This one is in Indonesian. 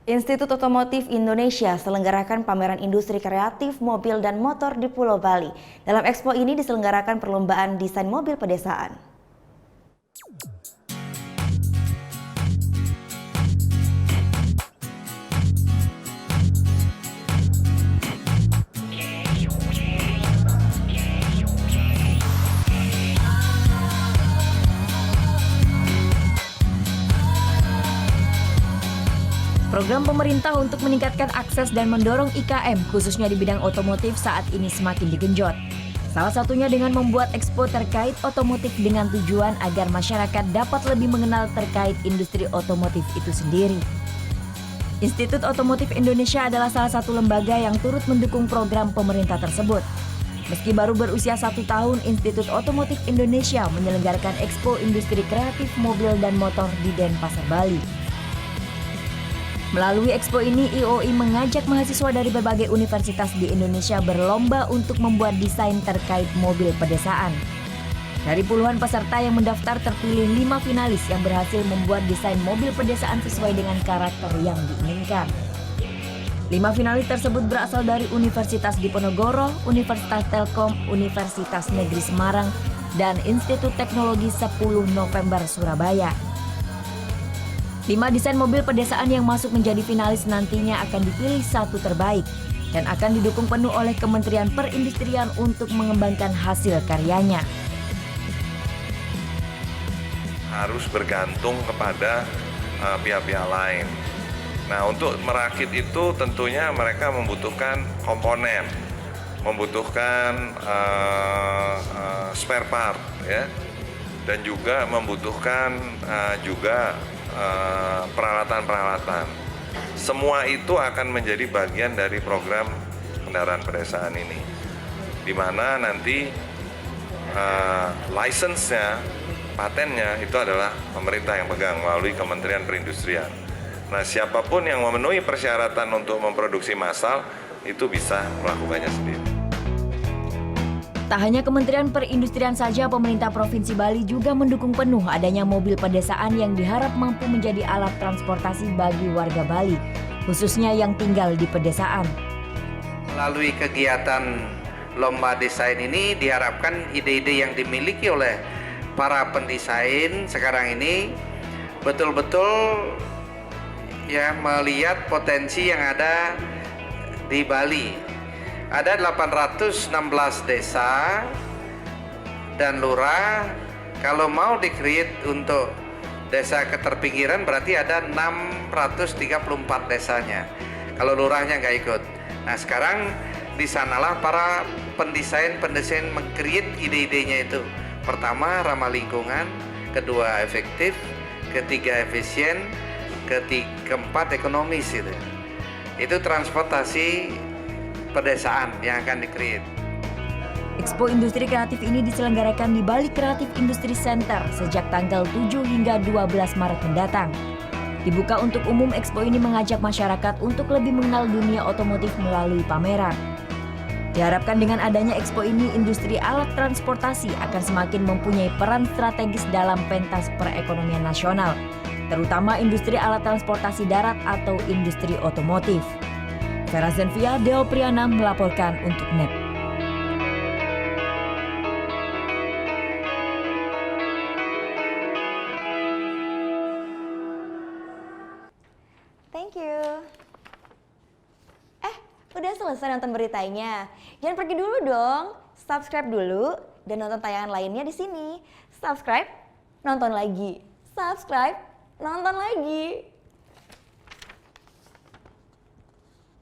Institut Otomotif Indonesia selenggarakan pameran industri kreatif mobil dan motor di Pulau Bali. Dalam ekspo ini diselenggarakan perlombaan desain mobil pedesaan. Program pemerintah untuk meningkatkan akses dan mendorong IKM, khususnya di bidang otomotif saat ini semakin digenjot. Salah satunya dengan membuat ekspo terkait otomotif dengan tujuan agar masyarakat dapat lebih mengenal terkait industri otomotif itu sendiri. Institut Otomotif Indonesia adalah salah satu lembaga yang turut mendukung program pemerintah tersebut. Meski baru berusia 1 tahun, Institut Otomotif Indonesia menyelenggarakan Expo Industri Kreatif Mobil dan Motor di Denpasar, Bali. Melalui ekspo ini, IOI mengajak mahasiswa dari berbagai universitas di Indonesia berlomba untuk membuat desain terkait mobil pedesaan. Dari puluhan peserta yang mendaftar, terpilih 5 finalis yang berhasil membuat desain mobil pedesaan sesuai dengan karakter yang diinginkan. 5 finalis tersebut berasal dari Universitas Diponegoro, Universitas Telkom, Universitas Negeri Semarang, dan Institut Teknologi 10 November Surabaya. 5 desain mobil pedesaan yang masuk menjadi finalis nantinya akan dipilih 1 terbaik dan akan didukung penuh oleh Kementerian Perindustrian untuk mengembangkan hasil karyanya. Harus bergantung kepada pihak-pihak lain. Nah, untuk merakit itu tentunya mereka membutuhkan komponen, membutuhkan spare part, ya, dan juga membutuhkan peralatan-peralatan. Semua itu akan menjadi bagian dari program kendaraan pedesaan ini, di mana nanti license-nya, patennya itu adalah pemerintah yang pegang melalui Kementerian Perindustrian. Nah, siapapun yang memenuhi persyaratan untuk memproduksi massal itu bisa melakukannya sendiri. Tak hanya Kementerian Perindustrian saja, pemerintah Provinsi Bali juga mendukung penuh adanya mobil pedesaan yang diharap mampu menjadi alat transportasi bagi warga Bali, khususnya yang tinggal di pedesaan. Melalui kegiatan lomba desain ini diharapkan ide-ide yang dimiliki oleh para pendesain sekarang ini betul-betul ya melihat potensi yang ada di Bali. Ada 816 desa dan lurah. Kalau mau di-create untuk desa keterpinggiran berarti ada 634 desanya. Kalau lurahnya nggak ikut. Nah, sekarang di sanalah para pendesain meng-create ide-idenya itu. Pertama, ramah lingkungan, kedua efektif, ketiga efisien, keempat ekonomis itu. Itu transportasi pedesaan yang akan di-create. Expo Industri Kreatif ini diselenggarakan di Bali Creative Industry Center sejak tanggal 7 hingga 12 Maret mendatang. Dibuka untuk umum, Expo ini mengajak masyarakat untuk lebih mengenal dunia otomotif melalui pameran. Diharapkan dengan adanya Expo ini, industri alat transportasi akan semakin mempunyai peran strategis dalam pentas perekonomian nasional, terutama industri alat transportasi darat atau industri otomotif. Vera Zenvia, Deo Priana melaporkan untuk NET. Thank you. Udah selesai nonton beritanya? Jangan pergi dulu dong. Subscribe dulu dan nonton tayangan lainnya di sini. Subscribe, nonton lagi. Subscribe, nonton lagi.